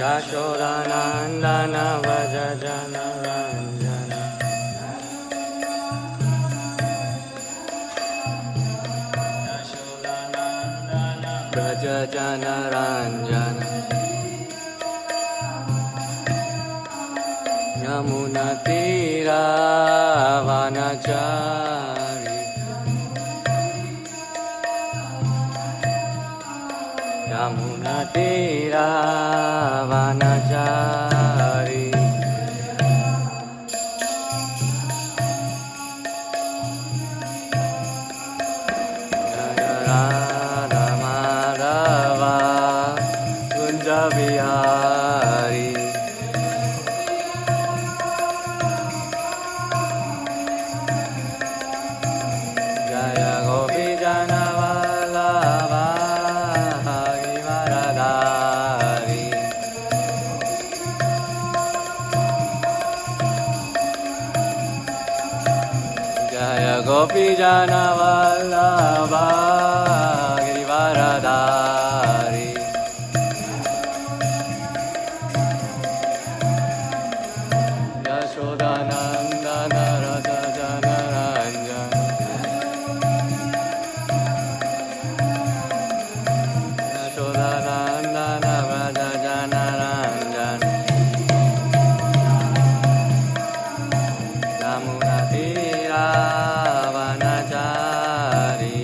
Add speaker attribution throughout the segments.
Speaker 1: Yashodanandana Vrajajana Ranjana Vrajajana Ranjana Yamuna Tira Vanachari Yamuna Tira Vanachari Radha Madhava Kunja Vihari Jaya Gopi Jana Vallabha Givaradhari Jaya Gopi Jana Vallabha Givaradhari Yashodanandana Radha Jana Ranjana Yashodanandana Radha Jana Ranjana Yamuna Tira Vanachari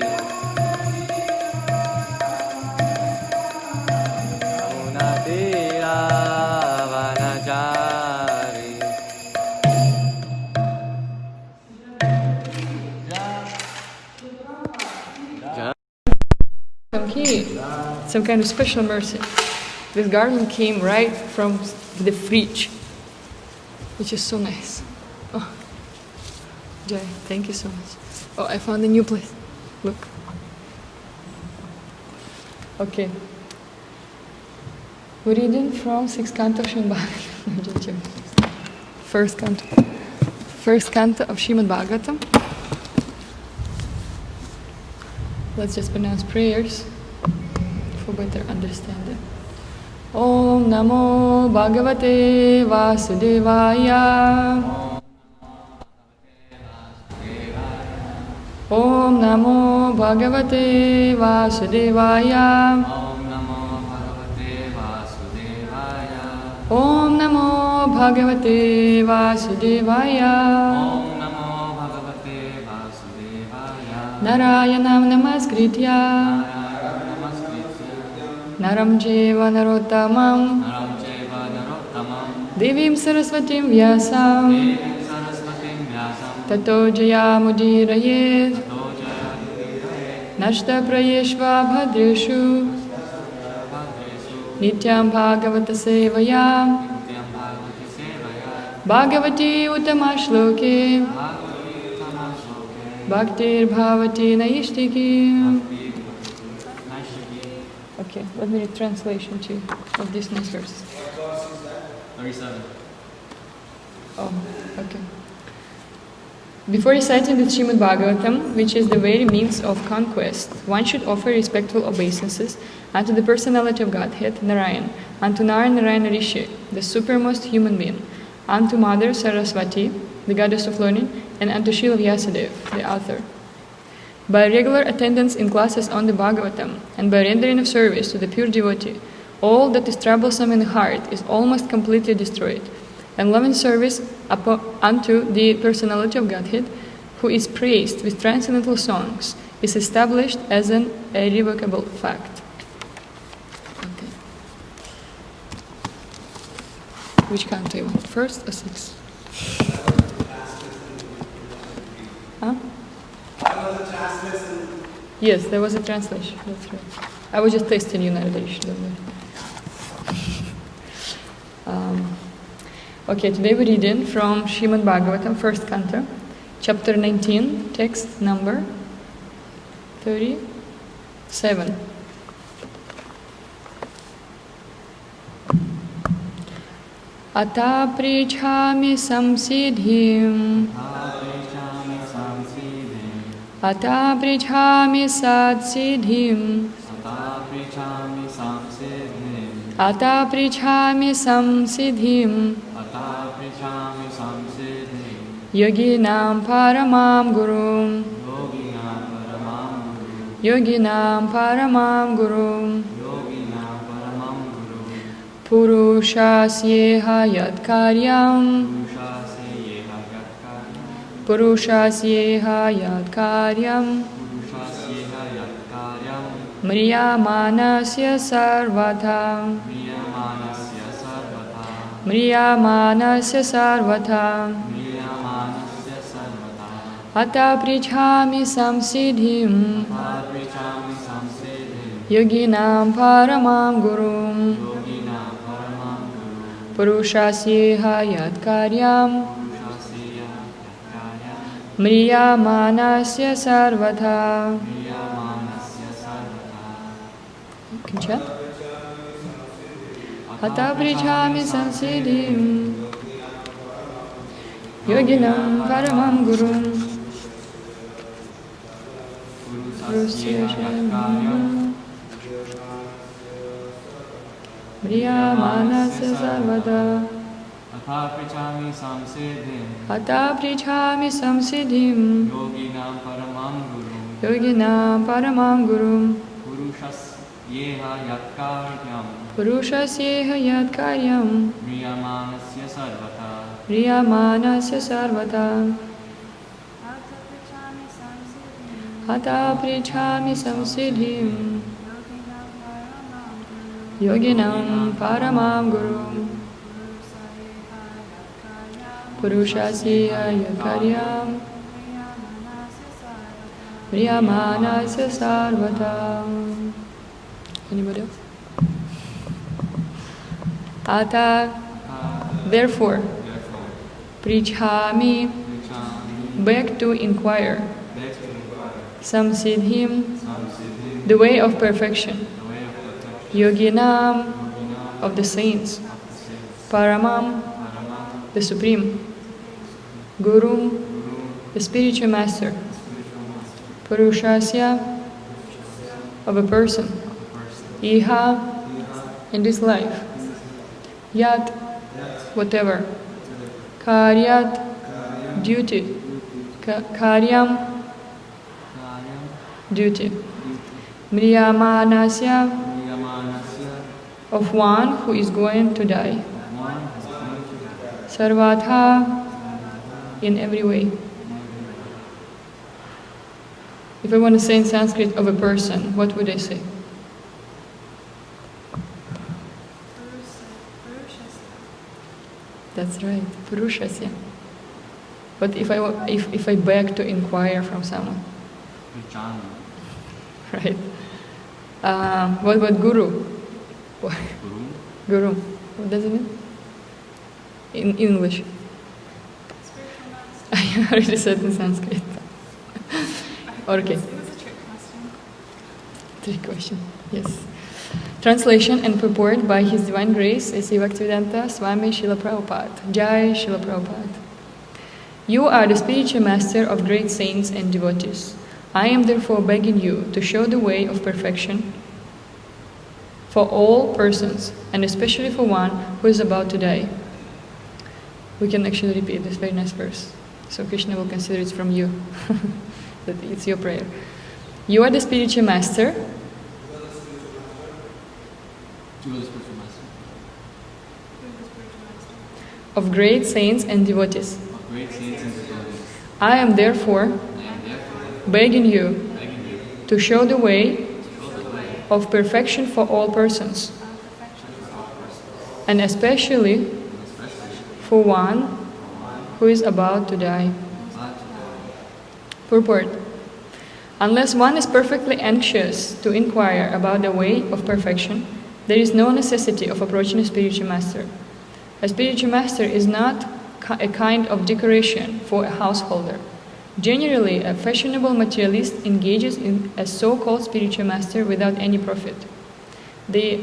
Speaker 1: Yamuna Tira Vanachari
Speaker 2: Some kind of special mercy. This garland came right from the fridge, which is so nice. Oh, Jai, thank you so much. Oh, I found a new place. Look. Okay. We're reading from 6th canto of Śhrīmad-Bhāgavatam. First canto of Śhrīmad-Bhāgavatam. Let's just pronounce prayers for better understanding. Om Namo Bhagavate Vasudevaya. Om Namo Bhagavate Vasudevaya. Om Namo Bhagavate Vasudevaya. Narayanam Namaskritya Naram Jeva Narottamam Devim Saraswatim Vyasam Tato Jayamudiraye Nashta Prayeshva Bhadreshu Nityam Bhagavata Sevaya Bhagavati Utamashloke Bhaktir Bhavati Naishtiki. Okay, let me read translation too of these nice verses.
Speaker 1: 37.
Speaker 2: Oh, okay. Before reciting the Śrīmad-Bhāgavatam, which is the very means of conquest, one should offer respectful obeisances unto the personality of Godhead, Narayan, unto Narayana Rishi, the supermost human being, unto Mother Saraswati, the goddess of learning, and unto Srila Vyasadeva, the author. By regular attendance in classes on the Bhagavatam, and by rendering of service to the pure devotee, all that is troublesome in the heart is almost completely destroyed, and loving service unto the personality of Godhead, who is praised with transcendental songs, is established as an irrevocable fact. Okay. Which canto you want? First or sixth? Huh? Yes, there was a translation. That's right. I was just testing you narration. Okay, today we're reading from Śhrīmad-Bhāgavatam, first canto, chapter 19, text number 37. Ata prichami samsiddhim Ata prichami satsiddhim Ata prichami samsiddhim Yoginam paramam gurum Yoginam paramam gurum Purushasyeha yat karyam Purushasyeha yat karyam Mriyamanasya sarvata Mriyamanasya sarvata Ata prichami samsiddhim Yoginam paramam gurum Purushasyeha yat karyam Mriyamanasya sarvata. Can you chant? Ata prichami samsiddhim Yoginam paramam gurum Mriyamanasya sarvata Ata prichami samsiddhim Yoginam paramam gurum Purushasyeha yat karyam Mriyamanasya sarvata Ata prichami samsiddhim Yoginam paramam gurum Purushasyeha yat karyam Mriyamanasya sarvata. Anybody else? Ata, therefore, prichami, beg to inquire, samsiddhim, the way of perfection, yoginam, of the saints, paramam, the supreme, gurum, the spiritual master, purushasya, of a person, iha, in this life, yat, whatever, karyat, duty, karyam, duty, mriyamanasya, of one who is going to die, sarvatha, in every way. If I want to say in Sanskrit of a person, what would I say? That's right, Purushasya. But if I beg to inquire from someone, right? What about guru? Guru. What does it mean? In English. I already said in Sanskrit. Okay.
Speaker 3: It was a trick question.
Speaker 2: Trick question. Yes. Translation and purport by His Divine Grace A.C. Bhaktivedanta Swami Srila Prabhupada. Jai Srila Prabhupada. You are the spiritual master of great saints and devotees. I am therefore begging you to show the way of perfection for all persons, and especially for one who is about to die. We can actually repeat this very nice verse. So Krishna will consider it's from you. That it's your prayer. You are the spiritual master. Of great saints and devotees. I am therefore begging you to show the way of perfection for all persons, and especially for one who is about to die. Purport. Unless one is perfectly anxious to inquire about the way of perfection, there is no necessity of approaching a spiritual master. A spiritual master is not a kind of decoration for a householder. Generally, a fashionable materialist engages in a so-called spiritual master without any profit. The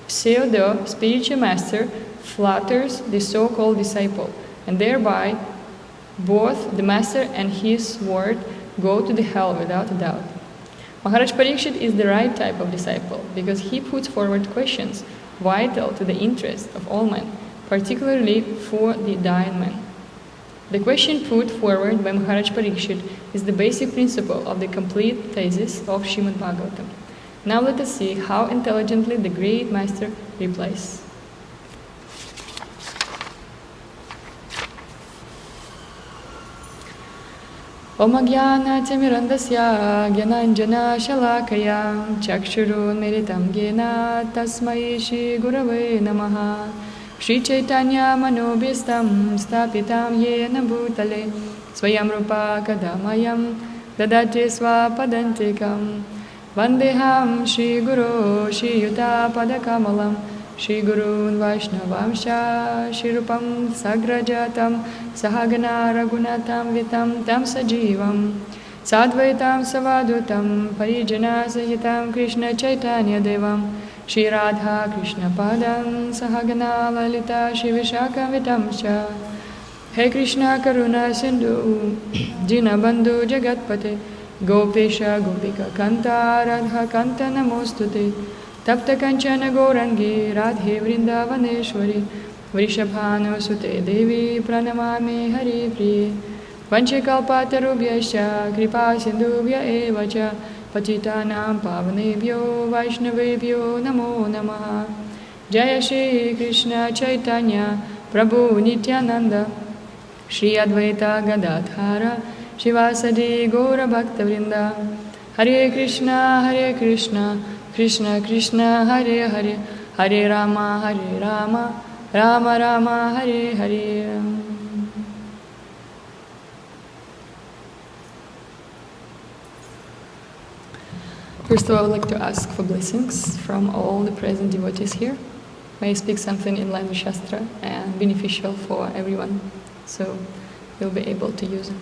Speaker 2: pseudo-spiritual master flatters the so-called disciple, and thereby both the master and his word go to the hell without a doubt. Maharaj Parikshit is the right type of disciple because he puts forward questions vital to the interest of all men, particularly for the dying man. The question put forward by Maharaj Parikshit is the basic principle of the complete thesis of Śhrīmad-Bhāgavatam. Now let us see how intelligently the great master replies. Om Ajnana-timirandasya Gyananjana Shalakaya Chakshurun Miritam Gyena Tasmai Shri Gurave Namaha Shri Chaitanya Manobhistam Stapitam Yena Bhutale Swayam Rupa Kadamayam Dadate Swapadantikam Vandeham Shri Guru Shri Yuta Padakamalam Shri Gurun Vaishnavamsha Shri Rupam Sagrajatam Sahagana Ragunatam Vitam Tam Sajivam Sadvaitam Savadutam Parijana Sahitam Krishna Chaitanya Devam Shri Radha Krishna Padam Sahagana Lalita Shri Vishakam Vitamsha He Krishna Karuna Sindhu Dinabandhu Jagatpate Gopesha Gopika Kanta Radha Kanta Namostute Tapta Kanchana Gaurangi Radhe Vrindavaneshwari Vrishabhanu Sute Devi Pranamami Hari Priye Vanchikalpatarubhyascha Kripa Sindhubhya Evacha Patitanam Pavanebhyo Vaishnavebhyo Namo Namaha Jaya Shri Krishna Chaitanya Prabhu Nityananda Shri Advaita Gadadhara Shivasadi Gaura Bhakta Vrinda Hare Krishna Krishna Krishna Hare Hare Hare Rama Rama Rama Hare Hare. First of all, I would like to ask for blessings from all the present devotees here. May I speak something in line with Shastra and beneficial for everyone, so you'll be able to use it.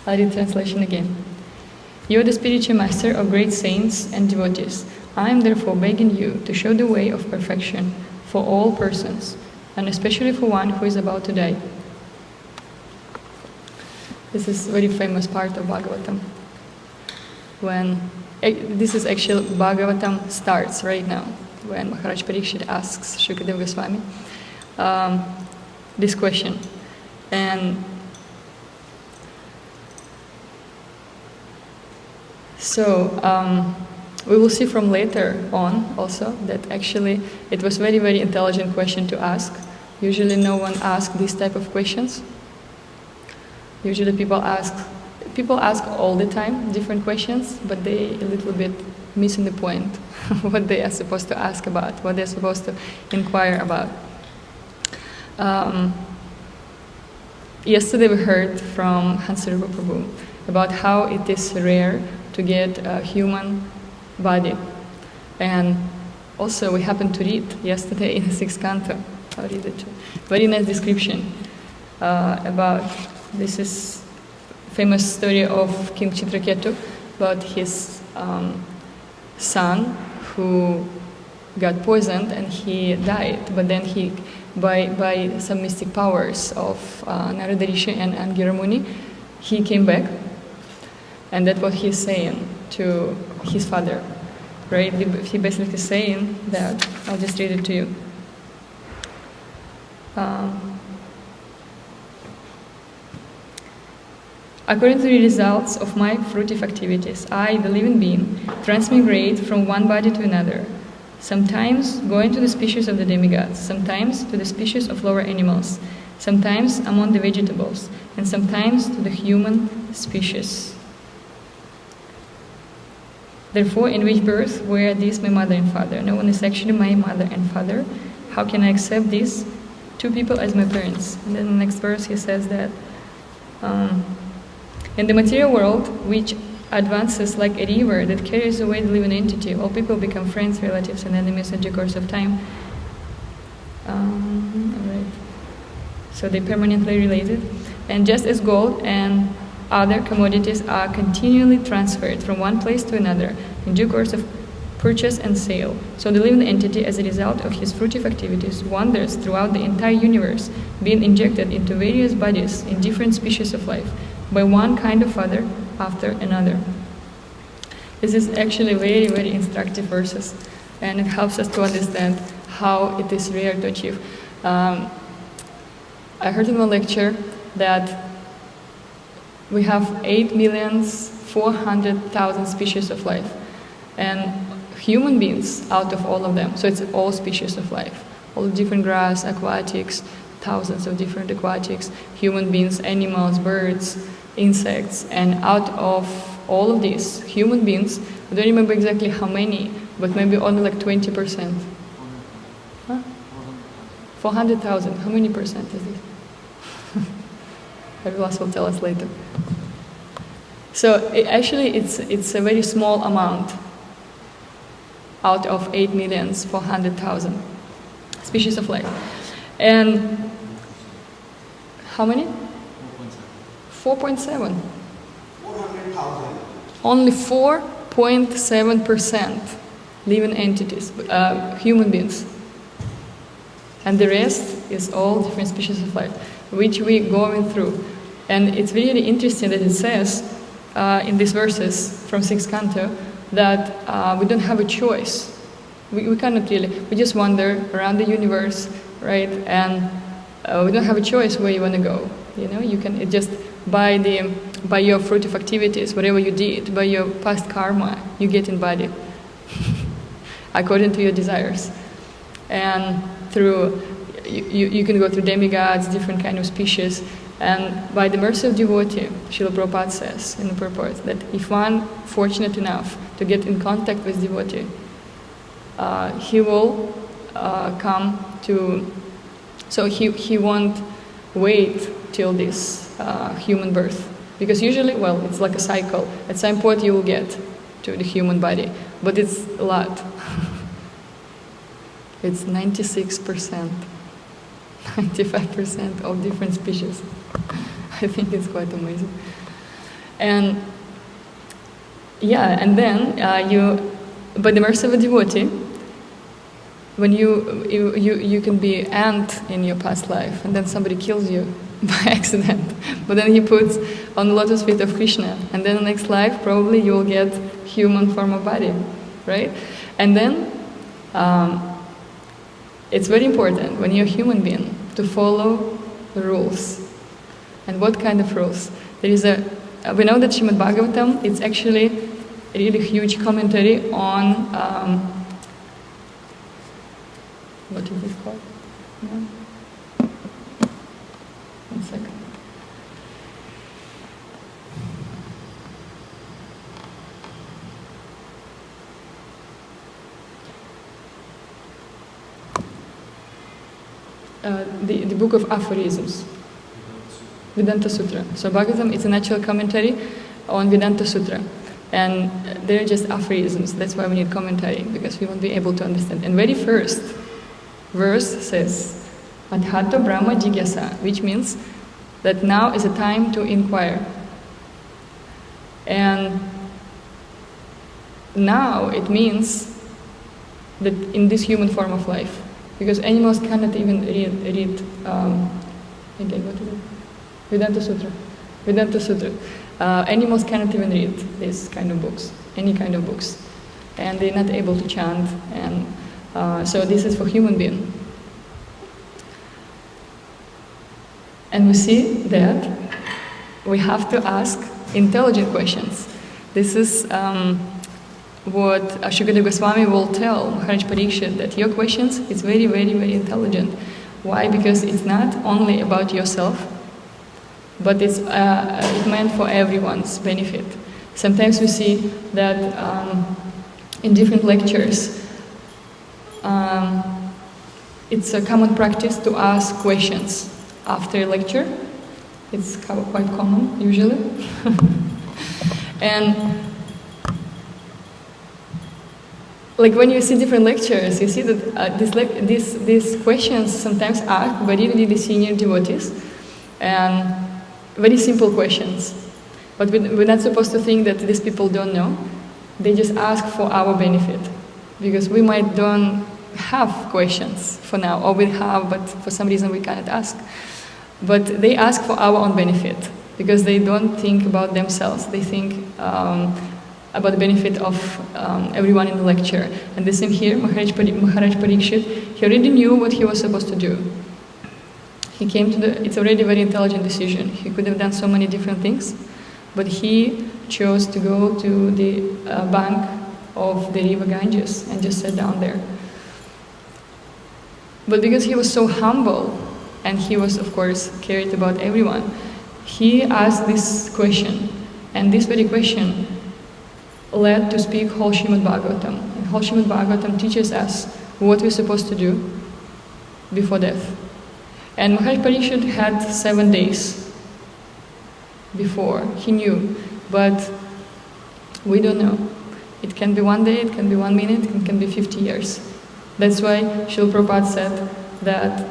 Speaker 2: I'll read translation again. You are the spiritual master of great saints and devotees. I am therefore begging you to show the way of perfection for all persons, and especially for one who is about to die. This is a very famous part of Bhagavatam. This is actually Bhagavatam starts right now, when Maharaj Parikshit asks Shukadeva Goswami this question. And so we will see from later on also that actually it was very, very intelligent question to ask. Usually no one asks this type of questions. Usually people ask all the time different questions, but they a little bit missing the point what they are supposed to ask about, what they're supposed to inquire about. Yesterday we heard from Hansarupa Prabhu about how it is rare to get a human body. And also we happened to read yesterday in the 6th canto, I'll read it too. Very nice description about, this is famous story of King Chitraketu, about his son who got poisoned and he died, but then he, by some mystic powers of Narada Rishi and Angira Muni, he came back. And that's what he's saying to his father, right? He basically saying that, I'll just read it to you. According to the results of my fruitive activities, I, the living being, transmigrate from one body to another, sometimes going to the species of the demigods, sometimes to the species of lower animals, sometimes among the vegetables, and sometimes to the human species. Therefore, in which birth were these my mother and father? No one is actually my mother and father. How can I accept this two people as my parents. And then the next verse he says that in the material world, which advances like a river that carries away the living entity, all people become friends, relatives, and enemies in due course of time. Alright. So they're permanently related. And just as gold and other commodities are continually transferred from one place to another in due course of purchase and sale, so the living entity, as a result of his fruitive activities, wanders throughout the entire universe, being injected into various bodies in different species of life, by one kind of father after another. This is actually very, very instructive verses, and it helps us to understand how it is rare to achieve. I heard in one lecture that we have 8,400,000 species of life, and human beings out of all of them. So it's all species of life, all different grass, aquatics, thousands of different aquatics, human beings, animals, birds, insects, and out of all of these human beings, I don't remember exactly how many, but maybe only like 20%. Huh? 400,000. How many percent is this? Everyone will tell us later. So it's a very small amount out of 8,400,000 species of life. And how many? 4.7.
Speaker 3: 400,000.
Speaker 2: Only 4.7% living entities, human beings. And the rest is all different species of life, which we're going through. And it's really interesting that it says in these verses from 6th canto that we don't have a choice. We cannot really, we just wander around the universe, right? And we don't have a choice where you want to go. You know, you can just by your fruitive activities, whatever you did, by your past karma, you get embodied according to your desires. And through you can go through demigods, different kind of species, and by the mercy of devotee, Srila Prabhupada says in the purport that if one fortunate enough to get in contact with devotee, he will come to, so he won't wait till this human birth, because usually, well, it's like a cycle. At some point you will get to the human body, but it's a lot. It's 96%, 95% of different species. I think it's quite amazing. And yeah, and then by the mercy of a devotee, when you can be ant in your past life, and then somebody kills you by accident, but then he puts on the lotus feet of Krishna, and then the next life probably you will get human form of body, right? And then it's very important when you're a human being to follow the rules. And what kind of rules? There is we know that Śhrīmad-Bhāgavatam, it's actually a really huge commentary on, what is this called? No? 1 second. The book of aphorisms, Vedanta Sutra. So Bhagavatam, it's a natural commentary on Vedanta Sutra. And they're just aphorisms. That's why we need commentary, because we won't be able to understand. And very first verse says, Adhato Brahma Jigyasa, which means that now is a time to inquire. And now it means that in this human form of life, because animals cannot even read again, what is it? Vedanta Sutra. Vedanta Sutra. Animals cannot even read these kind of books, any kind of books. And they're not able to chant. And so this is for human being. And we see that we have to ask intelligent questions. This is what Shukadeva Goswami will tell Maharaj Parikshit, that your questions is very, very, very intelligent. Why? Because it's not only about yourself, but it's meant for everyone's benefit. Sometimes we see that in different lectures, it's a common practice to ask questions after a lecture. It's quite common, usually. And like when you see different lectures, you see that these questions sometimes asked by really senior devotees, and very simple questions. But we're not supposed to think that these people don't know. They just ask for our benefit, because we might don't have questions for now, or we have, but for some reason we cannot ask. But they ask for our own benefit, because they don't think about themselves. They think about the benefit of everyone in the lecture. And the same here, Maharaj Parikshit, he already knew what he was supposed to do. He came to it's already a very intelligent decision. He could have done so many different things, but he chose to go to the bank of the river Ganges and just sat down there. But because he was so humble, and he was, of course, cared about everyone, he asked this question, and this very question led to speak whole Śhrīmad-Bhāgavatam. And whole Śrīmad-Bhāgavatam teaches us what we're supposed to do before death. And Maharaj Parikshit had 7 days before. He knew, but we don't know. It can be 1 day, it can be 1 minute, it can be 50 years. That's why Srila Prabhupada said that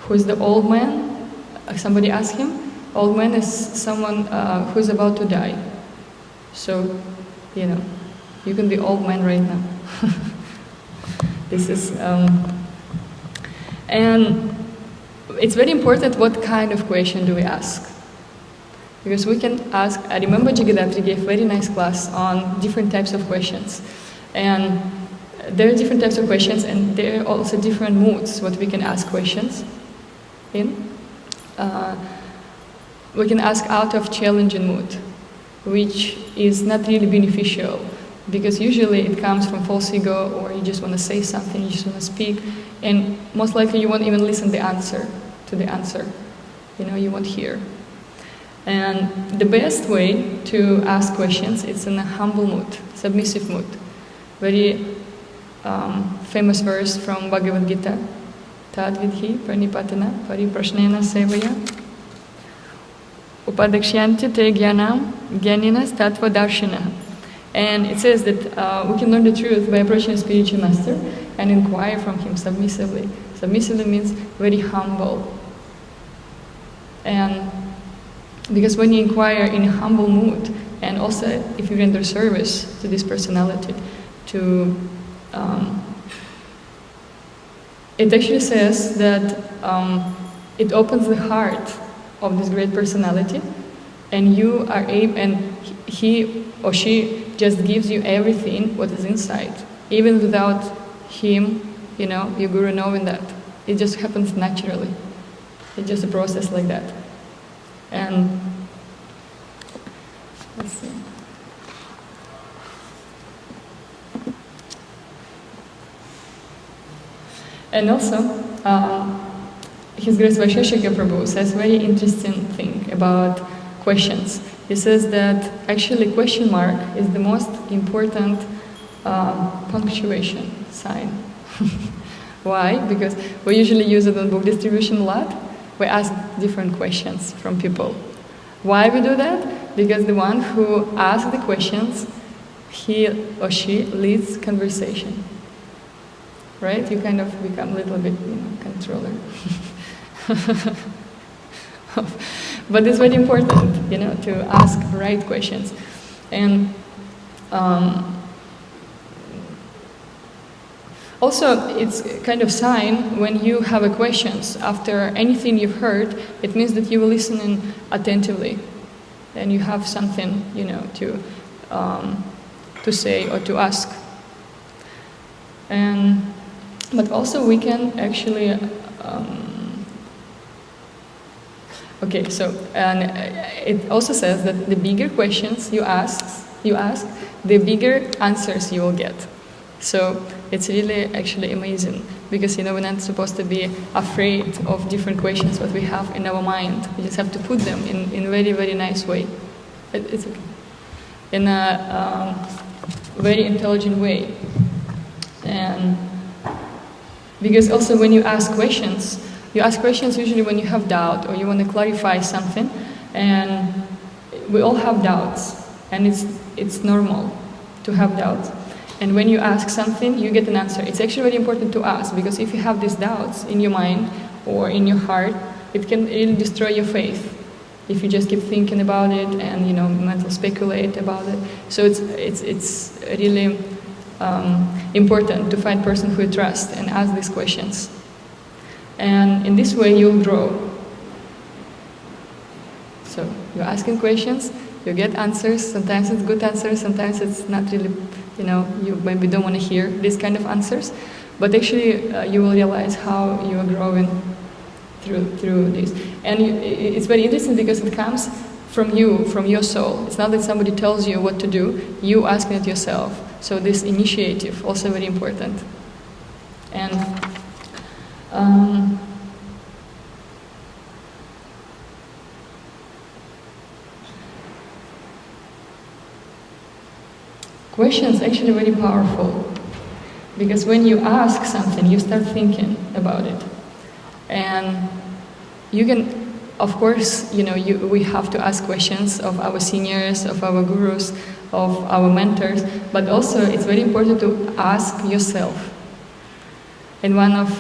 Speaker 2: who is the old man? Somebody asked him. Old man is someone who is about to die. So, you can be old man right now. This is, and it's very important what kind of question do we ask. Because we can ask, I remember Jagadatri gave a very nice class on different types of questions. And there are different types of questions, and there are also different moods what we can ask questions in. We can ask out of challenging mood, which is not really beneficial, because usually it comes from false ego, or you just want to say something, you just want to speak, and most likely you won't even listen to the answer. You won't hear. And the best way to ask questions is in a humble mood, submissive mood. Very famous verse from Bhagavad Gita, Tad vidhi pranipatana pariprashnena sevaya upadakshyanti te jnanam jnaninas tattva darshina. And it says that we can learn the truth by approaching a spiritual master and inquire from him submissively. Submissively means very humble. And because when you inquire in a humble mood, and also if you render service to this personality, it actually says that it opens the heart of this great personality, and you are able, and he or she just gives you everything what is inside, even without him, your guru knowing that. It just happens naturally. It's just a process like that. And let's see. And also, His Grace Vaisheshika Prabhu says a very interesting thing about questions. He says that actually question mark is the most important punctuation sign. Why? Because we usually use it on book distribution a lot. We ask different questions from people. Why we do that? Because the one who asks the questions, he or she leads conversation. Right? You kind of become a little bit, controller. But it's very important, to ask right questions. And also, it's kind of sign when you have a questions after anything you've heard. It means that you were listening attentively, and you have something, to say or to ask. But also we can actually. And it also says that the bigger questions you ask, the bigger answers you will get. So it's really actually amazing, because we're not supposed to be afraid of different questions what we have in our mind. We just have to put them in a very, very nice way. It's okay. In a very intelligent way. And Because also when you ask questions usually when you have doubt or you want to clarify something, and we all have doubts, and it's normal to have doubts. And when you ask something, you get an answer. It's actually very important to ask, because if you have these doubts in your mind or in your heart, it can really destroy your faith if you just keep thinking about it and mental speculate about it. So it's really important to find a person who you trust and ask these questions. And in this way, you'll grow. So you're asking questions, you get answers. Sometimes it's good answers, sometimes it's not really. You maybe don't want to hear these kind of answers, but actually you will realize how you are growing through this. And it's very interesting because it comes from you, from your soul. It's not that somebody tells you what to do, you asking it yourself. So this initiative, also very important. And questions actually very powerful, because when you ask something, you start thinking about it, and you can, of course, we have to ask questions of our seniors, of our gurus, of our mentors, but also it's very important to ask yourself. In one of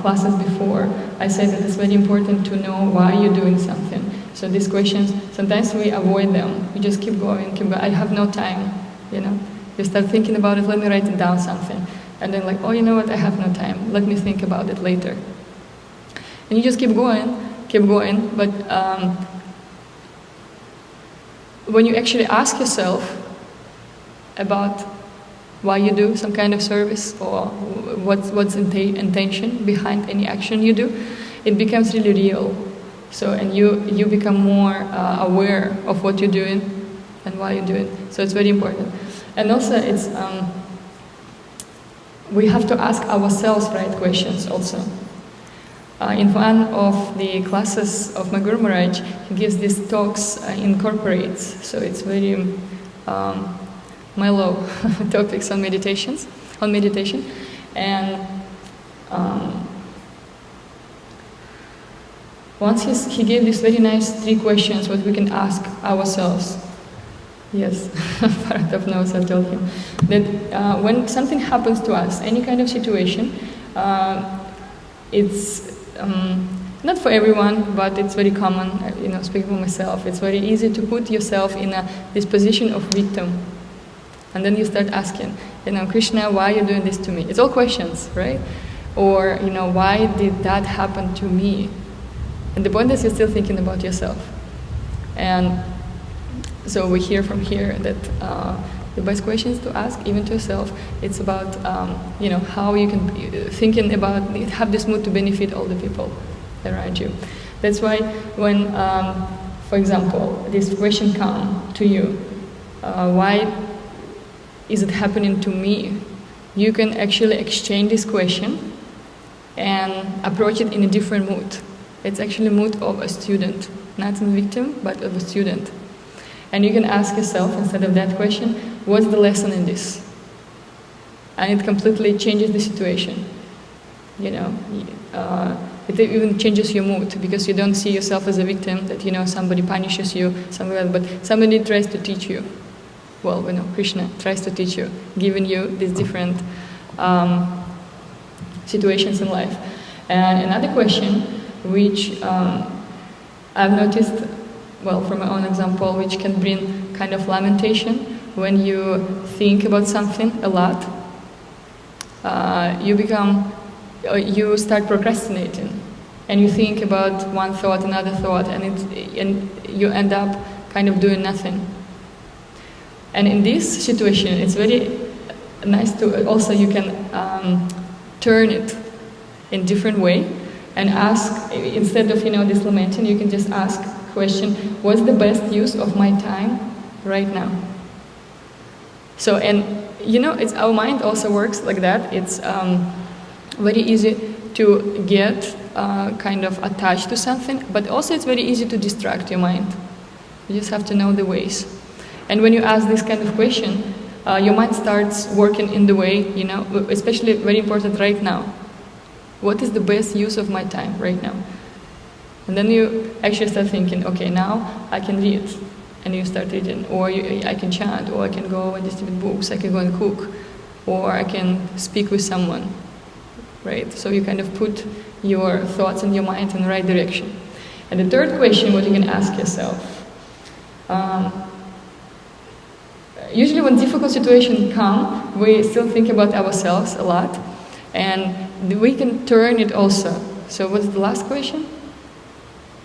Speaker 2: classes before, I said that it's very important to know why you're doing something. So these questions, sometimes we avoid them. We just keep going. I have no time. You start thinking about it, let me write it down something. And then oh, you know what, I have no time, let me think about it later. And you just keep going, but when you actually ask yourself about why you do some kind of service or what's intention behind any action you do, it becomes really real. So, and you become more aware of what you're doing and why you do it. So it's very important. And also it's we have to ask ourselves right questions also. In one of the classes of my Guru Maharaj, he gives these talks in corporates, so it's very mellow topics on meditation. And once he gave these very nice 3 questions what we can ask ourselves. Yes, Bharatap knows, I told him. That when something happens to us, any kind of situation, it's not for everyone, but it's very common, speaking for myself, it's very easy to put yourself in this position of victim. And then you start asking, Krishna, why are you doing this to me? It's all questions, right? Or, why did that happen to me? And the point is you're still thinking about yourself. And so we hear from here that the best questions to ask, even to yourself, it's about, how you can thinking about, have this mood to benefit all the people around you. That's why when, for example, this question comes to you, why is it happening to me? You can actually exchange this question and approach it in a different mood. It's actually a mood of a student, not a victim, but of a student. And you can ask yourself, instead of that question, what's the lesson in this? And it completely changes the situation. It even changes your mood, because you don't see yourself as a victim, that, somebody punishes you, something like that, but somebody tries to teach you. Well, Krishna tries to teach you, giving you these different situations in life. And another question, which I've noticed, from my own example, which can bring kind of lamentation when you think about something a lot. You start procrastinating, and you think about one thought, another thought, and you end up kind of doing nothing. And in this situation, it's very nice to also you can turn it in different way and ask, instead of this lamenting, you can just ask question, what's the best use of my time right now? So, and it's our mind also works like that. It's very easy to get kind of attached to something, but also it's very easy to distract your mind. You just have to know the ways. And when you ask this kind of question, your mind starts working in the way, especially very important right now. What is the best use of my time right now? And then you actually start thinking, okay, now I can read. And you start reading. Or I can chant, or I can go and distribute books, I can go and cook, or I can speak with someone, right? So you kind of put your thoughts and your mind in the right direction. And the third question, what you can ask yourself, usually when difficult situations come, we still think about ourselves a lot, and we can turn it also. So what's the last question?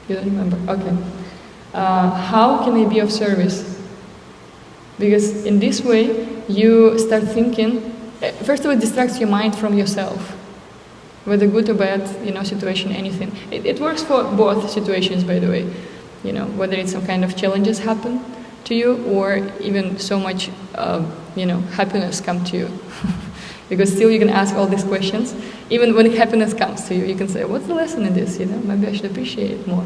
Speaker 2: You don't remember? Okay. How can I be of service? Because in this way, you start thinking, first of all, it distracts your mind from yourself, whether good or bad, situation, anything. It works for both situations, by the way. Whether it's some kind of challenges happen to you, or even so much, happiness come to you. Because still you can ask all these questions. Even when happiness comes to you, you can say, what's the lesson in this? Maybe I should appreciate it more.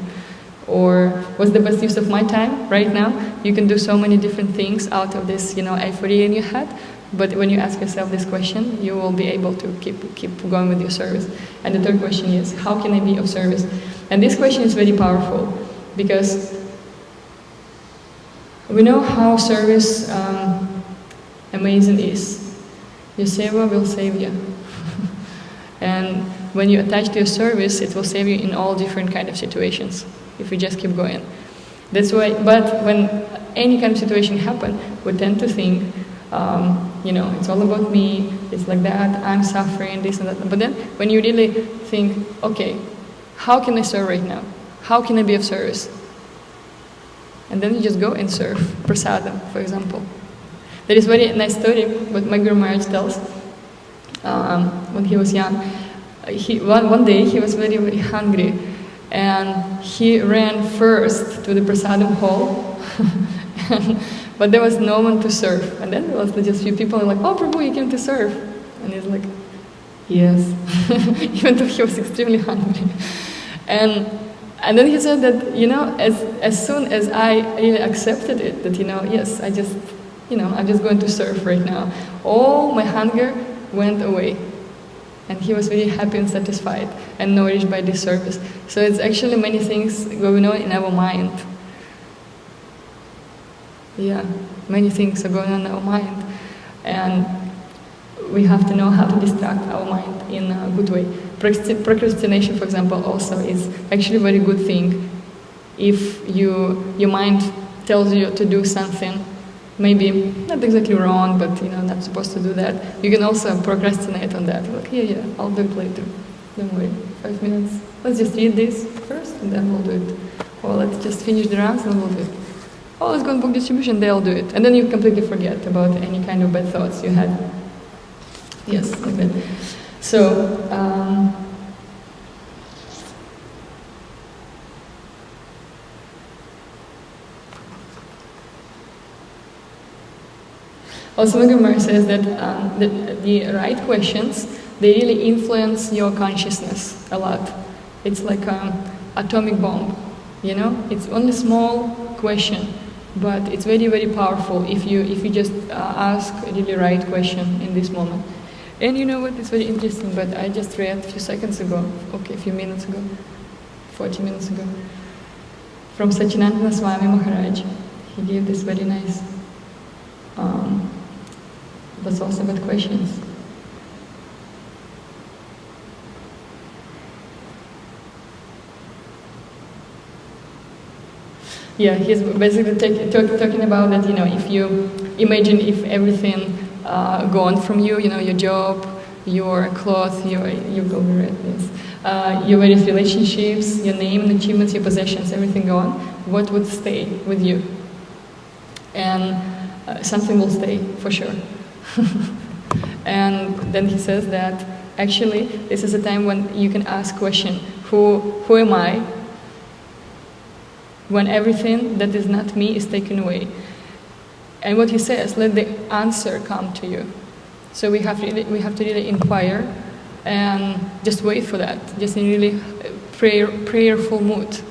Speaker 2: Or what's the best use of my time right now? You can do so many different things out of this, euphoria in your head. But when you ask yourself this question, you will be able to keep going with your service. And the third question is, how can I be of service? And this question is very powerful, because we know how service amazing is. Your seva will save you. And when you attach to your service, it will save you in all different kind of situations, if you just keep going. That's why, but when any kind of situation happen, we tend to think, it's all about me, it's like that, I'm suffering, this and that. But then, when you really think, okay, how can I serve right now? How can I be of service? And then you just go and serve, prasadam, for example. There is a very nice story what my Guru Maharaj tells. When he was young, one day he was very, very hungry, and he ran first to the prasadam hall, but there was no one to serve. And then there was just a few people like, oh Prabhu, you came to serve. And he's like, yes, even though he was extremely hungry. And then he said that, as soon as I really accepted it, that, yes, I'm just going to serve right now, all my hunger went away. And he was very happy and satisfied and nourished by this service. So it's actually many things going on in our mind. Yeah, many things are going on in our mind. And we have to know how to distract our mind in a good way. Procrastination, for example, also is actually a very good thing. If your mind tells you to do something, maybe not exactly wrong, but not supposed to do that, you can also procrastinate on that. Like, yeah, I'll do it later. Don't worry, 5 minutes. Let's just read this first, and then we'll do it. Or let's just finish the rounds, and we'll do it. Oh, let's go and book distribution, they'll do it. And then you completely forget about any kind of bad thoughts you had. Yes, like that. So, also Magamar says that the right questions, they really influence your consciousness a lot. It's like an atomic bomb, It's only small question, but it's very, very powerful if you just ask a really right question in this moment. And you know what, it's very interesting, but I just read a few minutes ago, 40 minutes ago, from Sachinandana Swami Maharaj. He gave this very nice, but also about questions. Yeah, he's basically talking about that, if you imagine if everything gone from you, your job, your clothes, your various relationships, your name and achievements, your possessions, everything gone, what would stay with you? And something will stay, for sure. And then he says that, actually, this is a time when you can ask question, who am I? When everything that is not me is taken away. And what he says, let the answer come to you. So we have to really inquire and just wait for that, just in really prayerful mood.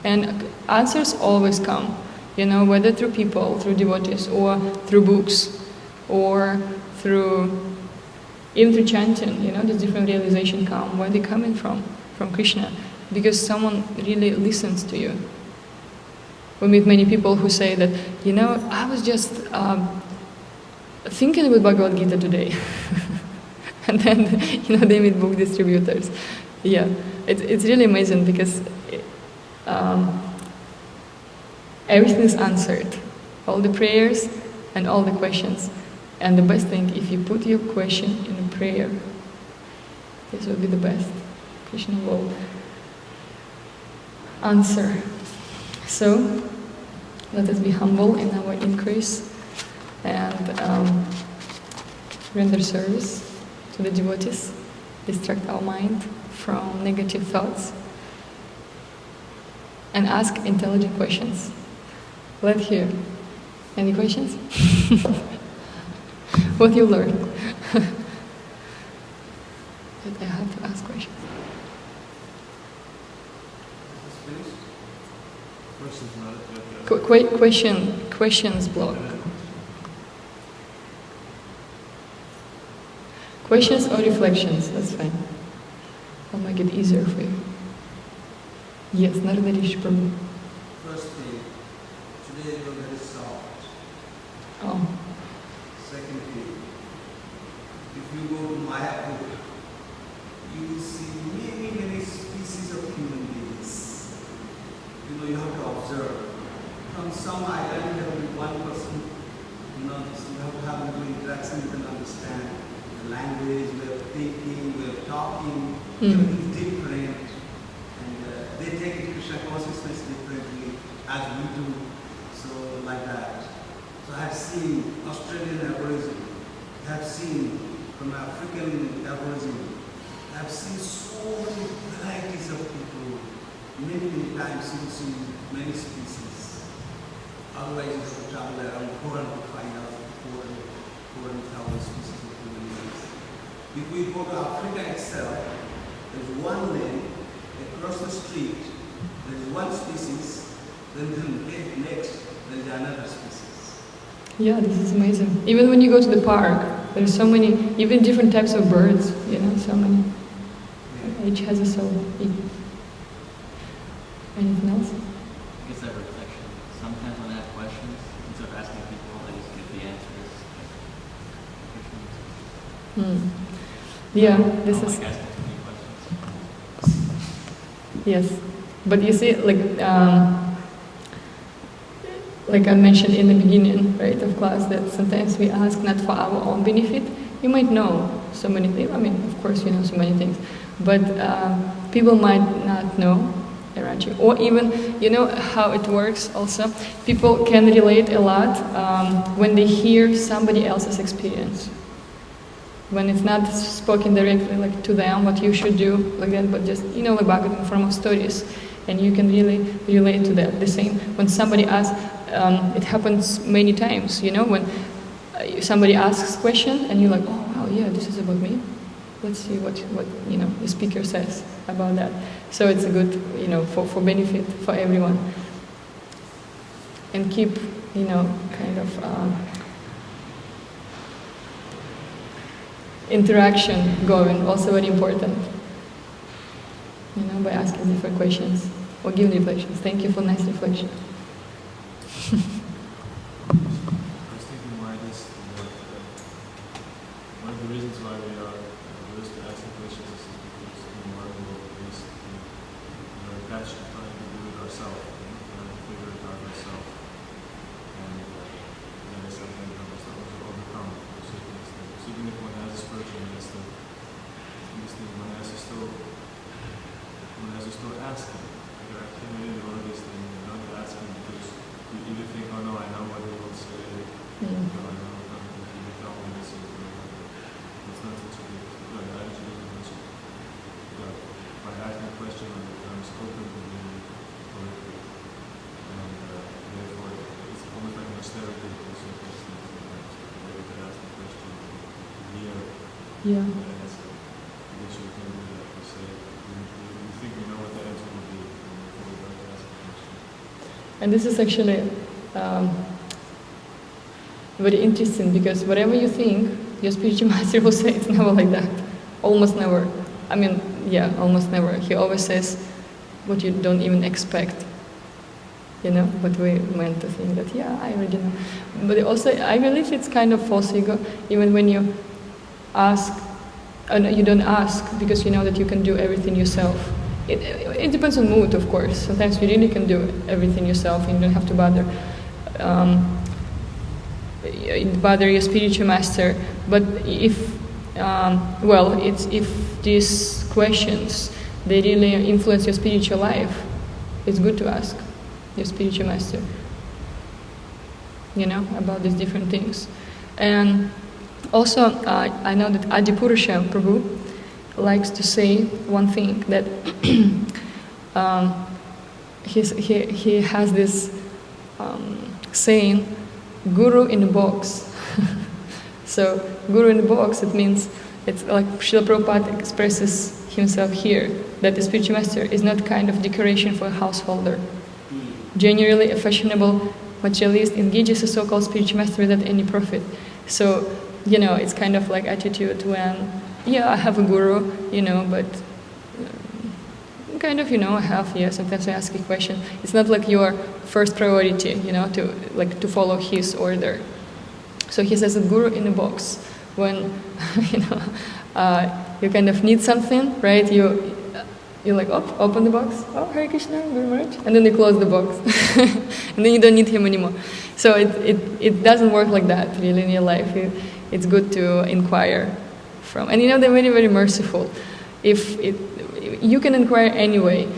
Speaker 2: And answers always come, whether through people, through devotees, or through books, or through Even through chanting, there's different realization come. Where they coming from? From Krishna. Because someone really listens to you. We meet many people who say that, I was just thinking about Bhagavad Gita today. And then, they meet book distributors. Yeah, it's really amazing because everything is answered. All the prayers and all the questions. And the best thing, if you put your question in a prayer, this will be the best. Krishna will answer. So, let us be humble in our increase and render service to the devotees, distract our mind from negative thoughts, and ask intelligent questions. Let's hear. Any questions? What you learned? That I have to ask questions. Questions block. Questions or reflections, that's fine. I'll make it easier for you. Yes, Narada Rishi Prabhu.
Speaker 3: First thing, today you're very soft.
Speaker 2: Oh.
Speaker 3: Second thing, if you go to Mayapur, you will see many species of human beings. You have to observe. From some island, there will be one person, you have to have a interaction, you can understand the language, way of thinking, way of talking, everything is different. And they take Krishna consciousness differently as we do, so like that. So I have seen Australian Aborigine, I have seen from African Aborigine, I have seen so many varieties of people, many times you see many species. Otherwise you have to travel around 400 to find out 400,000 species of human beings. If we go to Africa itself, there's one lane, across the street, there's one species, then next, there's another species.
Speaker 2: Yeah, this is amazing. Even when you go to the park, there's so many, even different types of birds, so many. Yeah. Each has a soul. Anything else?
Speaker 1: I guess that reflection. Sometimes when I have questions, instead of asking people, I just get the answers.
Speaker 2: Yeah,
Speaker 1: I
Speaker 2: this
Speaker 1: don't
Speaker 2: is.
Speaker 1: like asking too many questions.
Speaker 2: Yes, but you see, like I mentioned in the beginning, right, of class, that sometimes we ask not for our own benefit. You might know so many things. I mean, of course, you know so many things, but people might not know around you, or even how it works. Also, people can relate a lot when they hear somebody else's experience. When it's not spoken directly like to them, what you should do, like that, but just like Bhagavatam in form of stories, and you can really relate to that. The same when somebody asks, it happens many times. When somebody asks a question, and you're like, oh wow, yeah, this is about me. Let's see what the speaker says about that. So it's a good for benefit for everyone, and keep kind of. Interaction going, also very important. By asking different questions or giving reflections. Thank you for nice reflection.
Speaker 4: I was thinking why this, one of the reasons why we are averse to asking questions is because more and more we're attached to trying to do it ourselves, trying to figure it out ourselves. And that is something that must also overcome to a certain extent. So even if one has a spiritual instinct, one has to still ask him. Like there are many of these things, you're not asking because you either think, oh no, I know what he will say, I know if you tell me this is it's not such a good attitude, but by asking a question when it becomes open to being corrected. And therefore it's almost like an austerity to a certain extent sometimes. The way you can ask the question here.
Speaker 2: Yeah.
Speaker 4: Because you can do that, you say, you think you know what the answer will be before you don't ask the question.
Speaker 2: And this is actually very interesting because whatever you think, your spiritual master will say it's never like that. Almost never. I mean, yeah, almost never. He always says what you don't even expect. You know, but we meant to think that, yeah, I already know. But also, I believe it's kind of false ego, even when you ask, no, you don't ask because you know that you can do everything yourself. It depends on mood, of course. Sometimes you really can do everything yourself and you don't have to bother your spiritual master. But if, if these questions, they really influence your spiritual life, it's good to ask your spiritual master, you know, about these different things. And also, I know that Adipurusha Prabhu likes to say one thing, that he has this saying, Guru in a box. So, Guru in a box, it means, it's like Srila Prabhupada expresses himself here, that the spiritual master is not kind of decoration for a householder. Generally, a fashionable materialist engages a so-called spiritual master without any profit. So, you know, it's kind of like attitude when, yeah, I have a guru, you know, but kind of, you know, I have, yeah, sometimes I ask a question. It's not like your first priority, you know, to follow his order. So he says a guru in a box. When, you know, you kind of need something, right? You're like, oh, open the box. Oh, Hare Krishna, Guru Maharaj. And then you close the box. And then you don't need him anymore. So it doesn't work like that, really, in your life. It's good to inquire from. And you know, they're very, very merciful. You can inquire anyway.